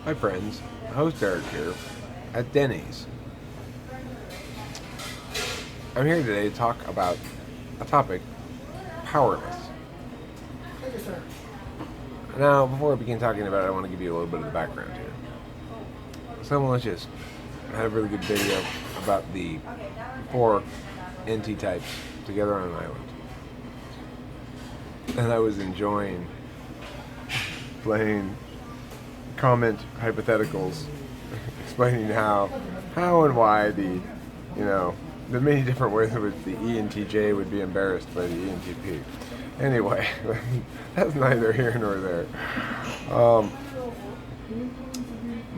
my friends, host Eric here at Denny's. I'm here today to talk about a topic, powerless. Now, before I begin talking about it, I want to give you a little bit of the background here. So, Melicious had a really good video about the four NT types together on an island. And I was enjoying playing comment hypotheticals, explaining how and why the many different ways in which the ENTJ would be embarrassed by the ENTP. Anyway, that's neither here nor there.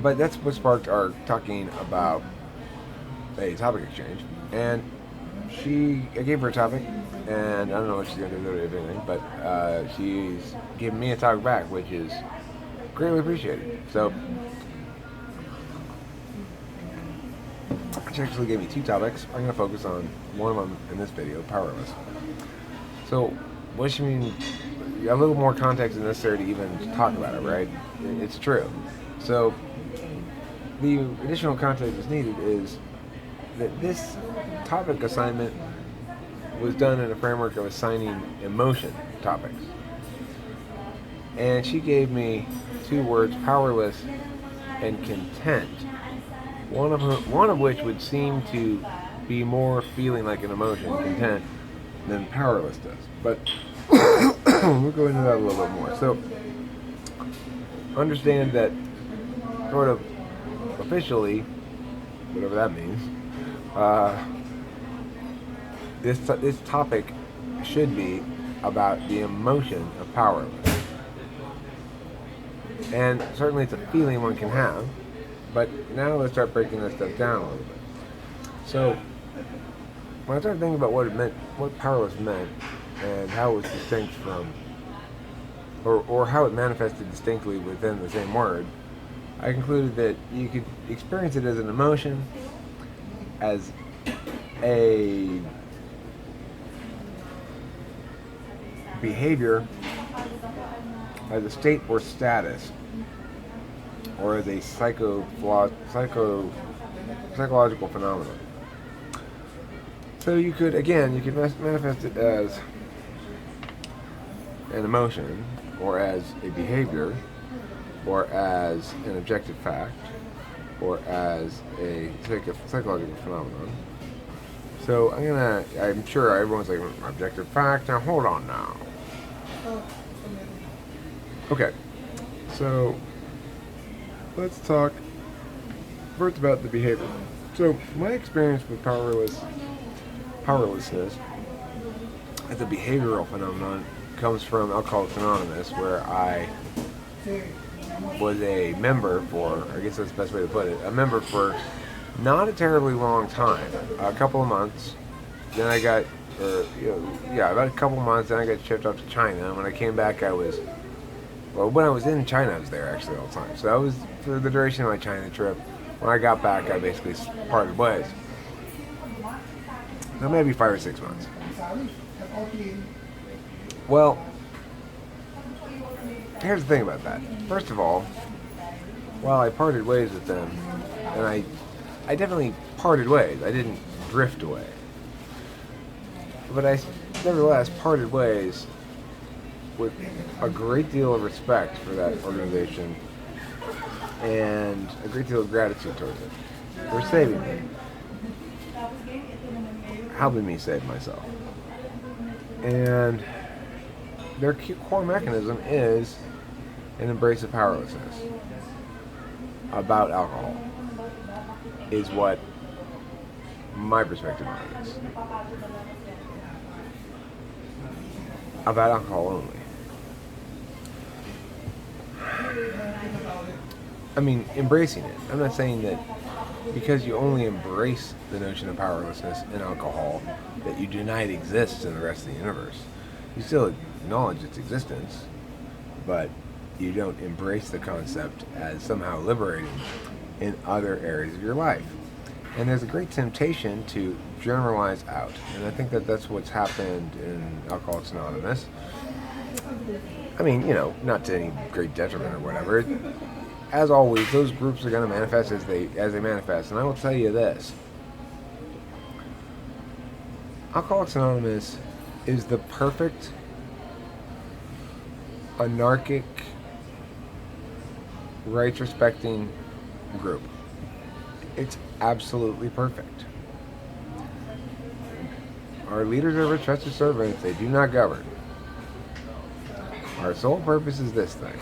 But that's what sparked our talking about a topic exchange. And I gave her a topic, and I don't know what she's going to do if anything, but she's giving me a topic back, which is greatly appreciated. So, she actually gave me two topics. I'm going to focus on one of them in this video, powerless. So, what she mean? A little more context is necessary to even talk about it, right? It's true. So, the additional context that's needed is that this topic assignment was done in a framework of assigning emotion topics. And she gave me two words, powerless and content. One of which would seem to be more feeling like an emotion, content, than powerless does. But we'll go into that a little bit more. So understand that sort of officially, whatever that means, this topic should be about the emotion of powerless. And certainly it's a feeling one can have, but now let's start breaking this stuff down a little bit. So, when I started thinking about what it meant, what powerless meant, and how it was distinct from, or how it manifested distinctly within the same word, I concluded that you could experience it as an emotion, as a behavior, as a state or status, or as a psychological phenomenon. So you could manifest it as an emotion, or as a behavior, or as an objective fact, or as a psychological phenomenon. So I'm sure everyone's like, objective fact? Now hold on now. Okay, so let's talk first about the behavior. So my experience with powerlessness as a behavioral phenomenon comes from Alcoholics Anonymous, where I was a member for, I guess that's the best way to put it, a member for not a terribly long time, a couple of months. Then I got, about a couple of months, then I got shipped off to China. And when I came back, when I was in China, I was there actually all the time. So that was for the duration of my China trip. When I got back, I basically parted ways. So maybe 5 or 6 months. Well, here's the thing about that. First of all, while I parted ways with them, and I definitely parted ways. I didn't drift away. But I nevertheless parted ways with a great deal of respect for that organization and a great deal of gratitude towards it for saving me, helping me save myself. And their core mechanism is an embrace of powerlessness about alcohol, is what my perspective on it is. About alcohol only. I mean, embracing it. I'm not saying that because you only embrace the notion of powerlessness in alcohol that you deny it exists in the rest of the universe. You still acknowledge its existence, but you don't embrace the concept as somehow liberating in other areas of your life. And there's a great temptation to generalize out. And I think that that's what's happened in Alcoholics Anonymous. I mean, not to any great detriment or whatever. as always, those groups are going to manifest as they manifest. And I will tell you this: Alcoholics Anonymous is the perfect anarchic, rights-respecting group. It's absolutely perfect. Our leaders are trusted servants. They do not govern. Our sole purpose is this thing.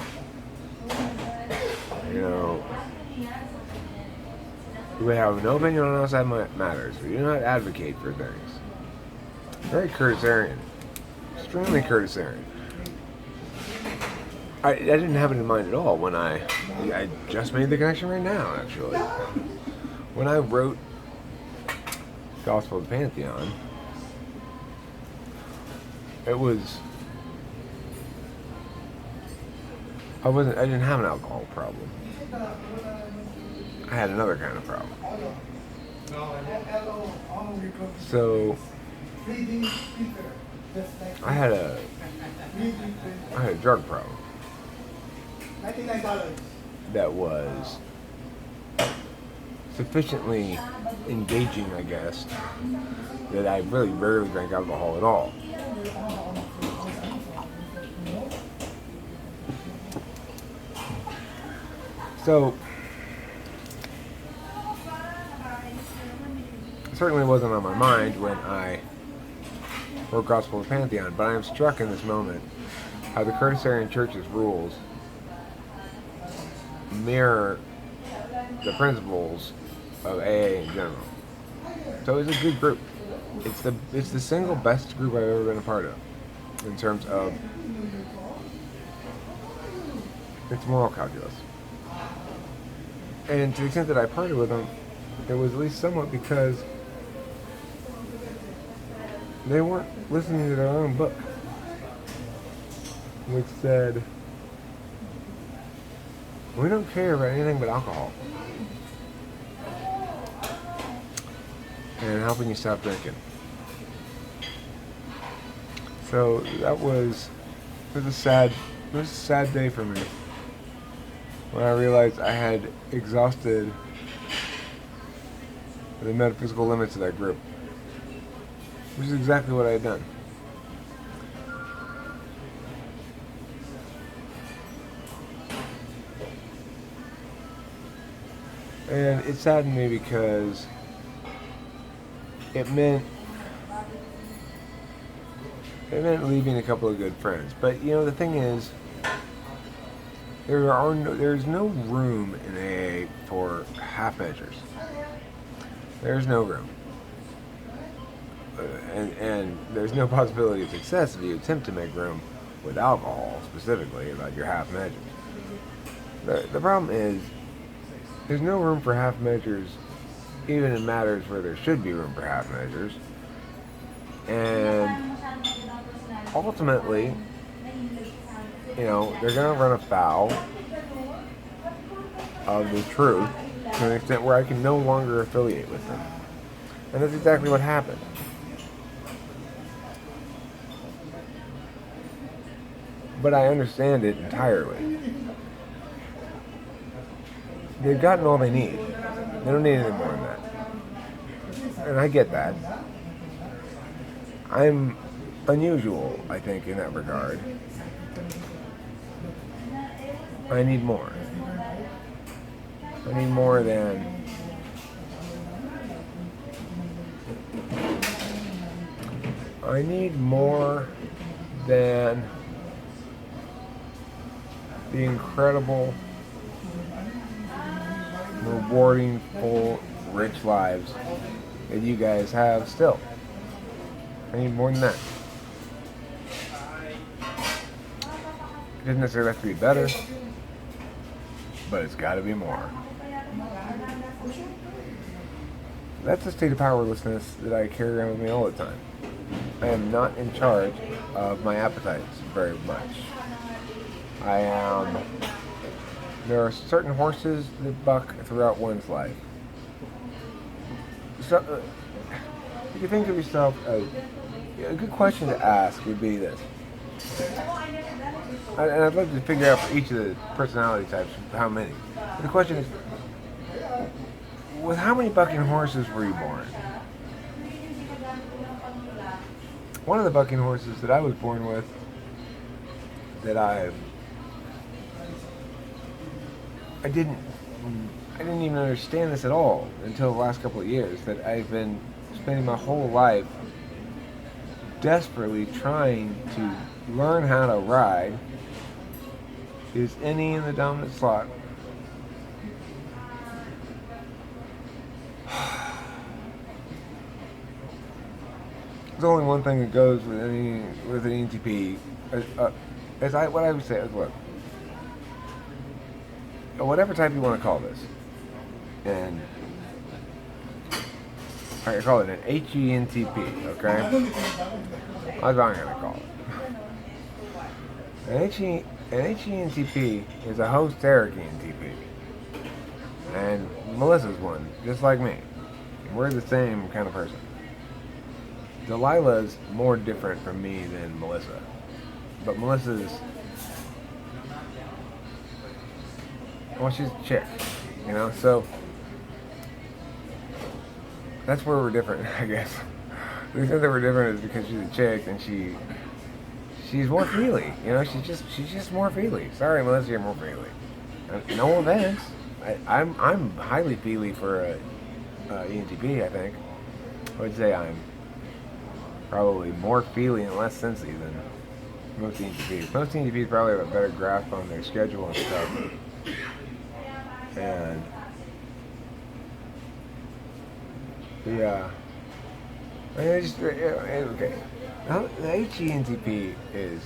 We have no opinion on outside matters. We do not advocate for things. Very Curtisarian. Extremely Curtisarian. I didn't have it in mind at all when I just made the connection right now, actually. When I wrote Gospel of the Pantheon, it was... I didn't have an alcohol problem. I had another kind of problem. So I had a drug problem that was sufficiently engaging, I guess, that I really rarely drank alcohol at all. So it certainly wasn't on my mind when I wrote Gospel of the Pantheon, but I am struck in this moment how the Curtisarian Church's rules mirror the principles of AA in general. So it's a good group. It's the single best group I've ever been a part of in terms of its moral calculus. And to the extent that I parted with them, it was at least somewhat because they weren't listening to their own book, which said, we don't care about anything but alcohol and helping you stop drinking. So that was a sad day for me when I realized I had exhausted the metaphysical limits of that group, which is exactly what I had done. And it saddened me because it meant leaving a couple of good friends. But the thing is, there's no room in AA for half measures. There's no room. And there's no possibility of success if you attempt to make room with alcohol, specifically, like your half measures. The problem is, there's no room for half measures, even in matters where there should be room for half measures. And ultimately, they're going to run afoul of the truth to an extent where I can no longer affiliate with them. And that's exactly what happened. But I understand it entirely. They've gotten all they need. They don't need anything more than that. And I get that. I'm unusual, I think, in that regard. I need more. I need more than the incredible, rewarding, full, rich lives that you guys have still. I need more than that. It doesn't necessarily have to be better, but it's got to be more. That's a state of powerlessness that I carry around with me all the time. I am not in charge of my appetites very much. There are certain horses that buck throughout one's life. So, you can think of yourself as, a good question to ask would be this. And I'd love to figure out for each of the personality types how many. But the question is, with how many bucking horses were you born? One of the bucking horses that I was born with, that I didn't even understand this at all until the last couple of years. That I've been spending my whole life desperately trying to learn how to ride is any in the dominant slot. There's only one thing that goes with an ENTP. What I would say is, look, whatever type you want to call this, and I call it an HENTP, okay? That's what I'm gonna call it. An HENTP is a hosteric ENTP, and Melissa's one, just like me. We're the same kind of person. Delilah's more different from me than Melissa. But Melissa's... well, she's a chick, you know? So, that's where we're different, I guess. The reason that we're different is because she's a chick and she's more feely, you know? She's just more feely. Sorry, Melissa, you're more feely. No offense. I'm highly feely for a ENTP, I think. I would say I'm probably more feely and less sensy than most ENTPs. Most ENTPs probably have a better grasp on their schedule and stuff. And okay. Now, the HENTP is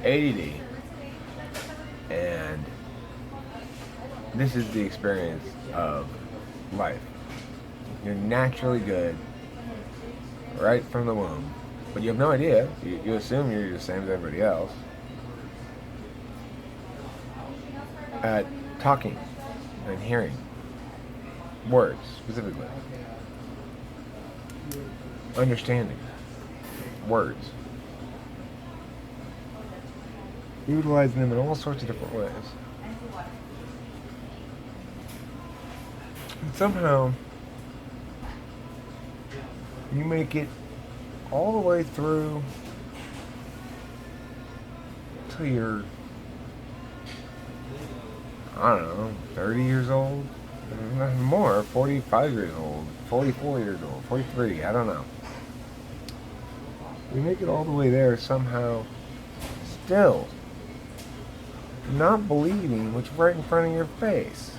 ADD, and this is the experience of life. You're naturally good right from the womb, but you have no idea. You assume you're the same as everybody else at talking and hearing words specifically, understanding words, utilizing them in all sorts of different ways. And somehow you make it all the way through till you're, I don't know, 30 years old, nothing more, 45 years old, 44 years old, 43, I don't know. You make it all the way there somehow, still not believing what's right in front of your face.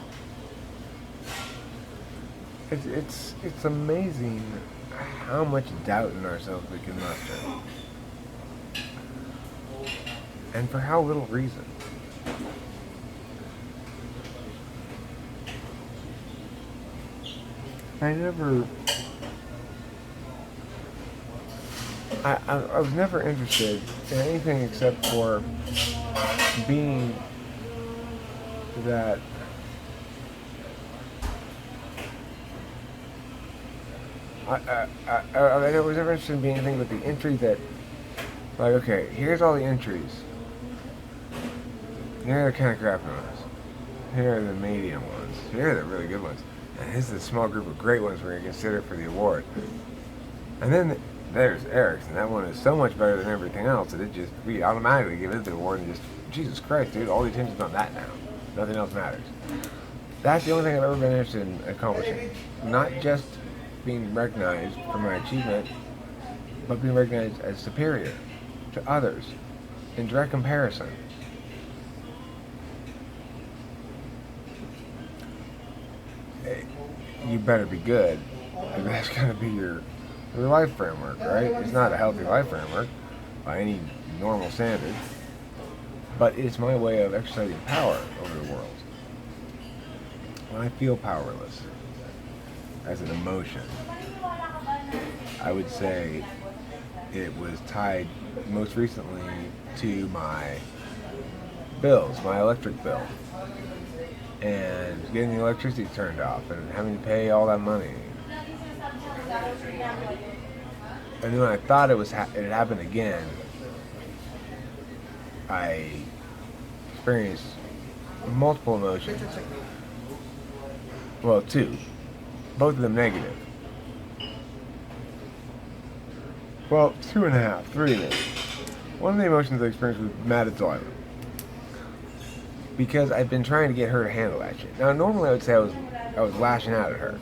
It's amazing how much doubt in ourselves we can muster, and for how little reason. I was never interested in anything except for being that I was never interested in being anything but the entry that, like, okay, here's all the entries. Here are the kind of crappy ones. Here are the medium ones. Here are the really good ones. And here's the small group of great ones we're going to consider for the award. And then there's Eric's, and that one is so much better than everything else that we automatically give it the award and just, Jesus Christ, dude, all the attention's on that now. Nothing else matters. That's the only thing I've ever been interested in accomplishing. Not just being recognized for my achievement, but being recognized as superior to others in direct comparison. You better be good, because that's going to be your life framework, right? It's not a healthy life framework by any normal standard, but it's my way of exercising power over the world. When I feel powerless as an emotion, I would say it was tied most recently to my bills, my electric bill, and getting the electricity turned off and having to pay all that money. And then when I thought it had happened again, I experienced multiple emotions. Well, two. Both of them negative. Well, 2.5, 3 maybe. One of the emotions I experienced was mad at Delilah. Because I've been trying to get her to handle that shit. Now, normally I would say I was lashing out at her.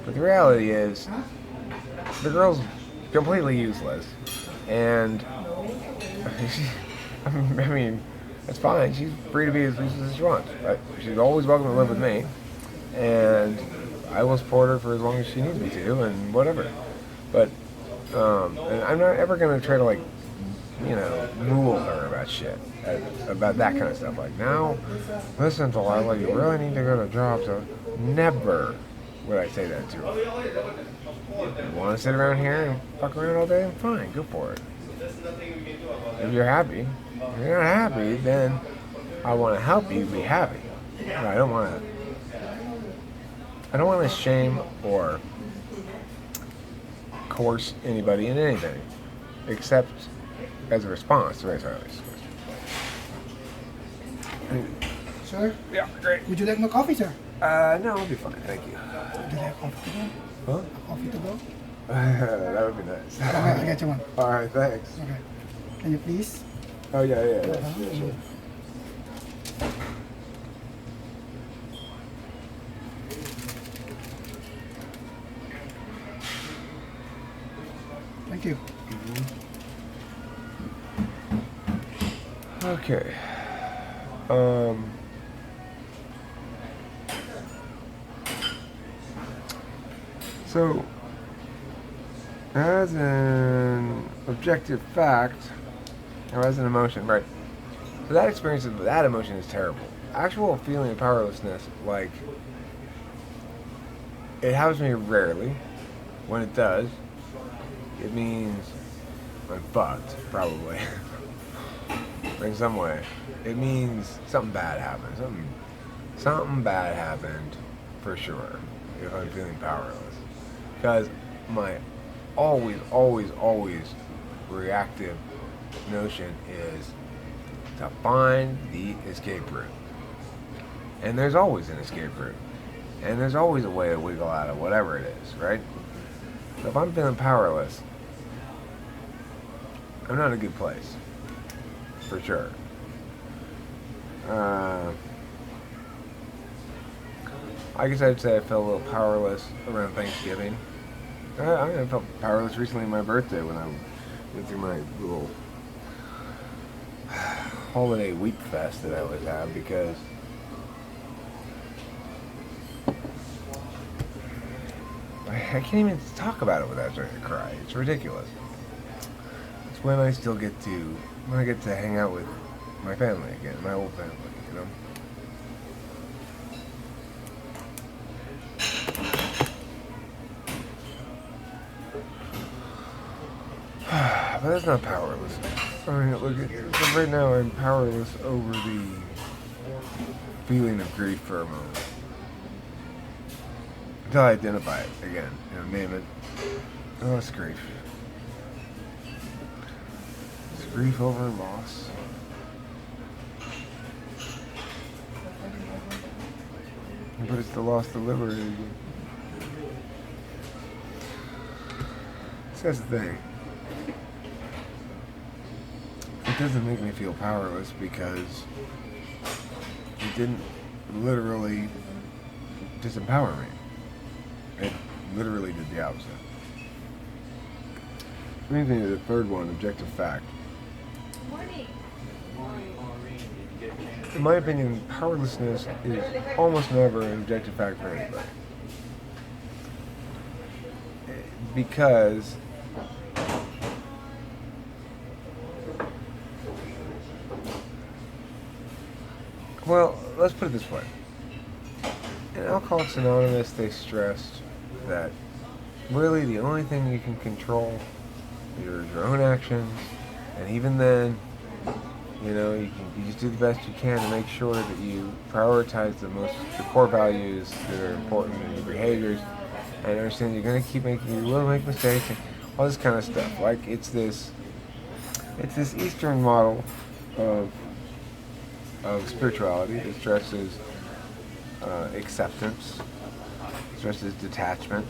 But the reality is, the girl's completely useless. And, I mean, that's fine. She's free to be as useless as she wants. Right? She's always welcome to live with me. And I will support her for as long as she needs me to, and whatever. But, and I'm not ever going to try to, like, you know, mool her about shit, about that kind of stuff. Like, now, listen, Delilah, you really need to get a job, so never would I say that to her. You want to sit around here and fuck around all day? Fine, go for it. If you're happy, if you're not happy, then I want to help you be happy. I don't want to shame or coerce anybody in anything, except as a response to my service. Sir? Yeah, great. Would you like more coffee, sir? No, I'll be fine, thank you. Would you like coffee to go? Huh? Coffee to go? That would be nice. Okay, I got you one. Alright, thanks. Okay. Can you please? Oh, yeah, sure. Thank you. Okay. So, as an objective fact, or as an emotion, right? So that experience of that emotion is terrible. Actual feeling of powerlessness, like, it happens to me rarely. When it does, it means I'm fucked, probably. In some way. It means something bad happened. Something bad happened, for sure, if I'm feeling powerless. Because my always reactive notion is to find the escape route. And there's always an escape route. And there's always a way to wiggle out of whatever it is, right? So if I'm feeling powerless, I'm not in a good place. For sure. I guess I'd say I felt a little powerless around Thanksgiving. I felt powerless recently on my birthday when I went through my little holiday week fest that I always have, because I can't even talk about it without starting to cry. It's ridiculous. It's when I get to hang out with my family again, my old family, you know? But that's not powerless. I mean, look, so right now I'm powerless over the feeling of grief for a moment. Until I identify it again, name it. Oh, it's grief. It's grief over loss. But it's the loss delivered again. So that's the thing. It doesn't make me feel powerless because it didn't literally disempower me. It literally did the opposite. Brings me to the third one, objective fact. In my opinion, powerlessness is almost never an objective fact for anybody. Because well, let's put it this way. In Alcoholics Anonymous, they stressed that really the only thing you can control is your own actions, and even then, you just do the best you can to make sure that you prioritize the core values that are important in your behaviors, and understand you will make mistakes, and all this kind of stuff. Like it's this Eastern model of of spirituality that stresses acceptance, stresses detachment,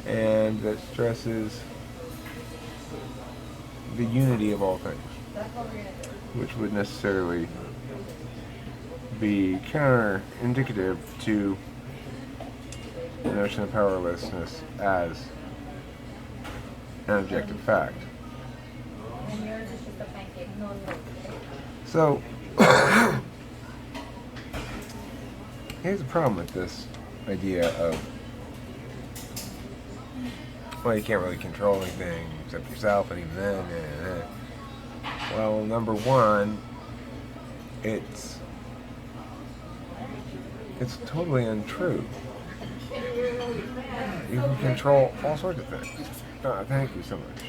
and that stresses the unity of all things, which would necessarily be counter-indicative to the notion of powerlessness as an objective fact. So, here's the problem with this idea of, well, you can't really control anything except yourself, and even then, well, number one, it's totally untrue. You can control all sorts of things. Thank you so much.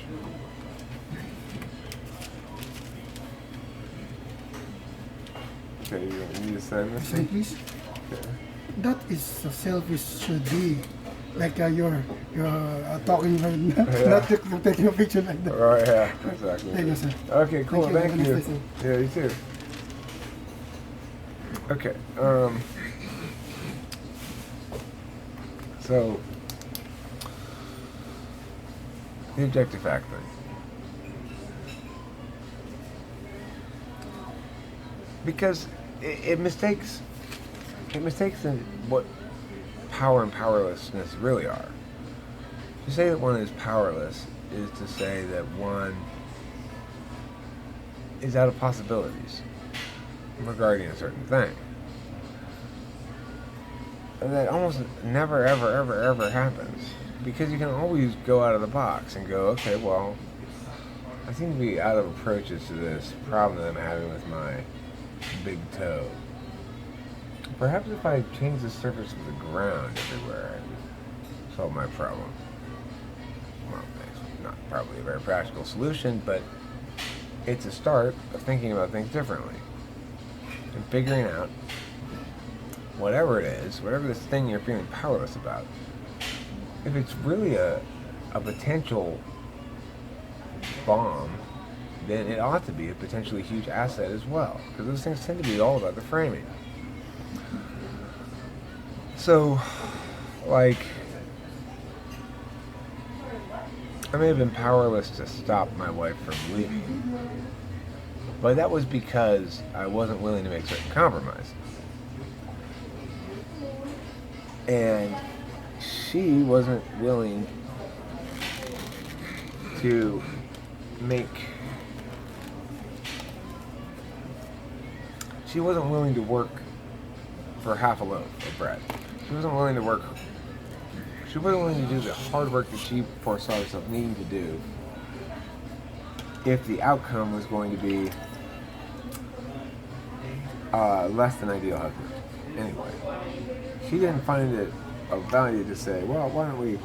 Okay, you need to sign this? Say please. Okay. That is so selfish should be. Like you're talking, not taking a picture like that. Right, yeah, exactly. Thank you, sir. Okay, cool, thank you. Nice day, sir. Yeah, you too. Okay, so, the objective fact thing. Because it mistakes in what power and powerlessness really are. To say that one is powerless is to say that one is out of possibilities regarding a certain thing. And that almost never, ever, ever, ever happens. Because you can always go out of the box and go, okay, well, I seem to be out of approaches to this problem that I'm having with my big toe. Perhaps if I change the surface of the ground everywhere, I'd solve my problem. Well, it's not probably a very practical solution, but it's a start of thinking about things differently. And figuring out whatever it is, whatever this thing you're feeling powerless about, if it's really a potential bomb, then it ought to be a potentially huge asset as well. Because those things tend to be all about the framing. So, like, I may have been powerless to stop my wife from leaving, but that was because I wasn't willing to make certain compromises. And she wasn't willing to work for half a loaf of bread. She wasn't willing to do the hard work that she foresaw herself needing to do if the outcome was going to be less than ideal husband. Anyway, she didn't find it of value to say, well, why don't we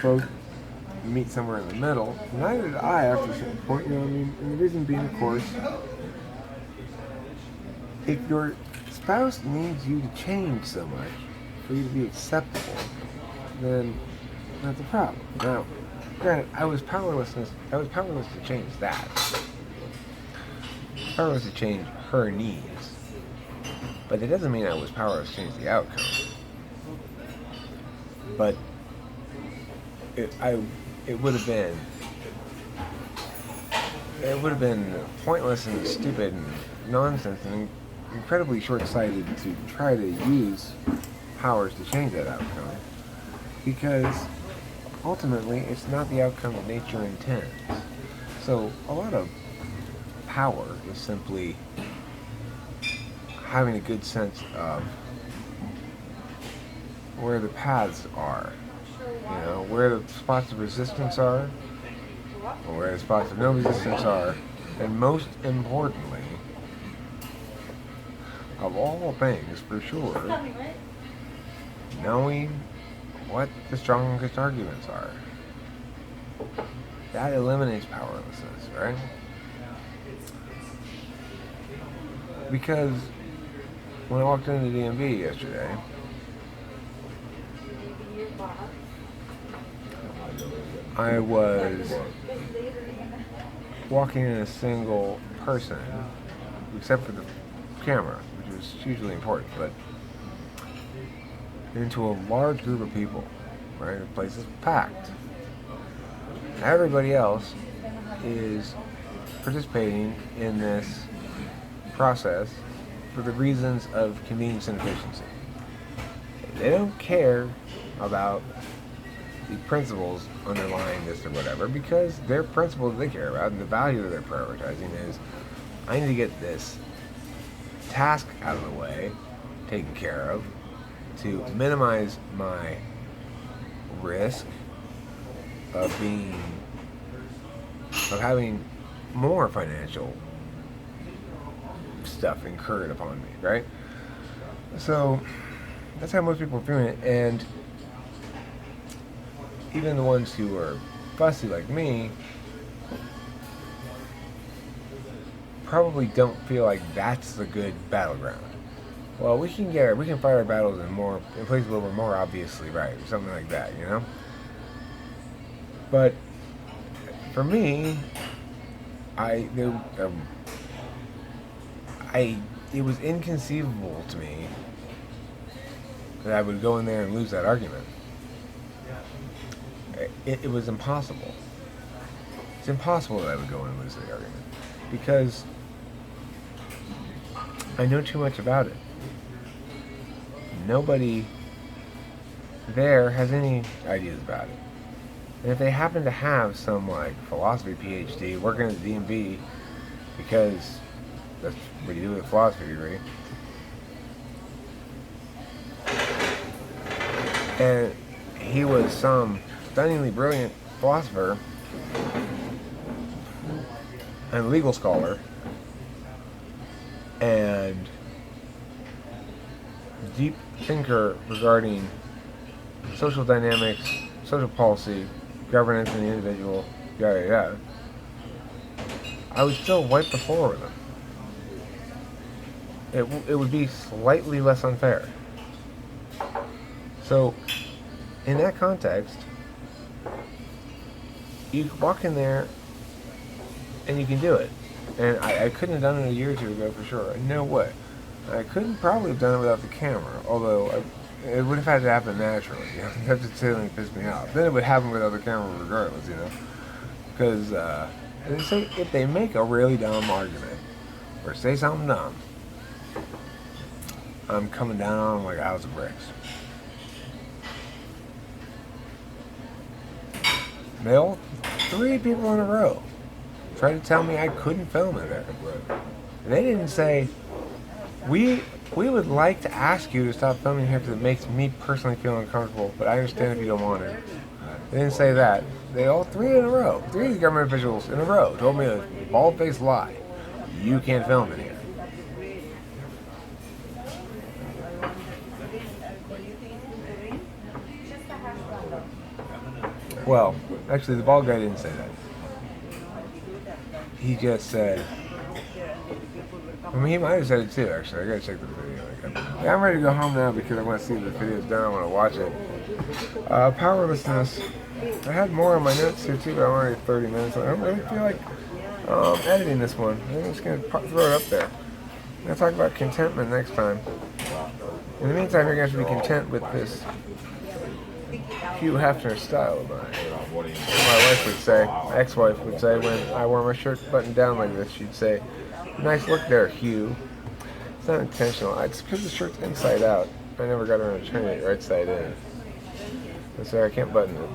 both meet somewhere in the middle? Neither did I after a certain point, you know what I mean? And the reason being, of course, if your spouse needs you to change so much for you to be acceptable, then that's a problem. Now, granted, I was powerless to change that. Powerless to change her needs. But it doesn't mean I was powerless to change the outcome. But it would have been pointless and stupid and nonsense and incredibly short-sighted to try to use powers to change that outcome, because ultimately it's not the outcome that nature intends. So a lot of power is simply having a good sense of where the paths are, you know, where the spots of resistance are, or where the spots of no resistance are, and most importantly, of all things, for sure, knowing what the strongest arguments are. That eliminates powerlessness, right? Because when I walked into the DMV yesterday, I was walking in a single person, except for the camera, which is hugely important, but into a large group of people, right? The place is packed. Everybody else is participating in this process for the reasons of convenience and efficiency. They don't care about the principles underlying this or whatever, because their principles they care about and the value that they're prioritizing is, I need to get this task out of the way, taken care of, to minimize my risk of having more financial stuff incurred upon me, right? So that's how most people are feeling it, and even the ones who are fussy like me probably don't feel like that's the good battleground. Well, we can fight our battles in places where we're more obviously right, or something like that, you know. But for me, it was inconceivable to me that I would go in there and lose that argument. It was impossible. It's impossible that I would go in and lose the argument because I know too much about it. Nobody there has any ideas about it. And if they happen to have some like philosophy PhD working at the DMV, because that's what you do with a philosophy degree, and he was some stunningly brilliant philosopher and legal scholar and deep thinker regarding social dynamics, social policy, governance in the individual, yada yada, I would still wipe the floor with him. It would be slightly less unfair. So, in that context, you can walk in there and you can do it. And I couldn't have done it a year or two ago for sure. No way. I couldn't probably have done it without the camera, although it would have had to happen naturally. You know? That just certainly pissed me off. Then it would happen without the camera regardless, you know. Because if they make a really dumb argument or say something dumb, I'm coming down on them like a house of bricks. They all, 3 people in a row, tried to tell me I couldn't film it there. They didn't say, we would like to ask you to stop filming here because it makes me personally feel uncomfortable, but I understand if you don't want to. They didn't say that. They all 3 in a row, 3 of the government officials in a row told me a bald-faced lie. You can't film in here. Well, actually, the bald guy didn't say that. He just said, I mean, he might have said it too, actually. I gotta check the video again. Yeah, I'm ready to go home now because I want to see if the video's done. I want to watch it. Powerlessness. I had more on my notes here too, but I'm already 30 minutes. I don't really feel like editing this one. I'm just going to throw it up there. I'm going to talk about contentment next time. In the meantime, you're going to have to be content with this Hugh Hefner style of mine. My wife would say, my ex-wife would say, when I wore my shirt buttoned down like this, she'd say, "Nice look there, Hugh." It's not intentional. It's because the shirt's inside out. I never got around to turning it right side in. And so I can't button it.